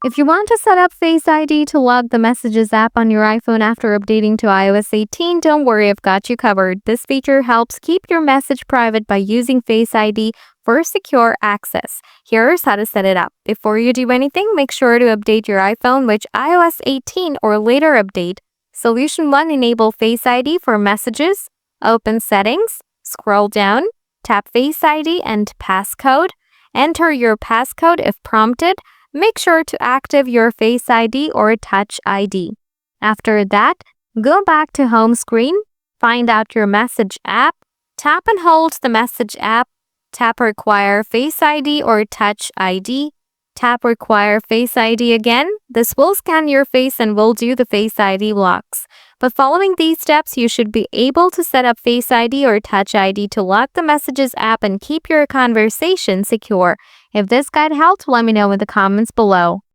If you want to set up Face ID to lock the Messages app on your iPhone after updating to iOS 18, don't worry, I've got you covered. This feature helps keep your message private by using Face ID for secure access. Here's how to set it up. Before you do anything, make sure to update your iPhone with iOS 18 or later update. Solution 1. Enable Face ID for Messages. Open Settings, scroll down, tap Face ID and Passcode. Enter your passcode if prompted. Make sure to activate your Face ID or Touch ID. After that, go back to home screen, find out your Message app, tap and hold the Message app, tap Require Face ID or Touch ID, tap Require Face ID again. This will scan your face and will do the Face ID locks. But following these steps, you should be able to set up Face ID or Touch ID to lock the Messages app and keep your conversation secure. If this guide helped, let me know in the comments below.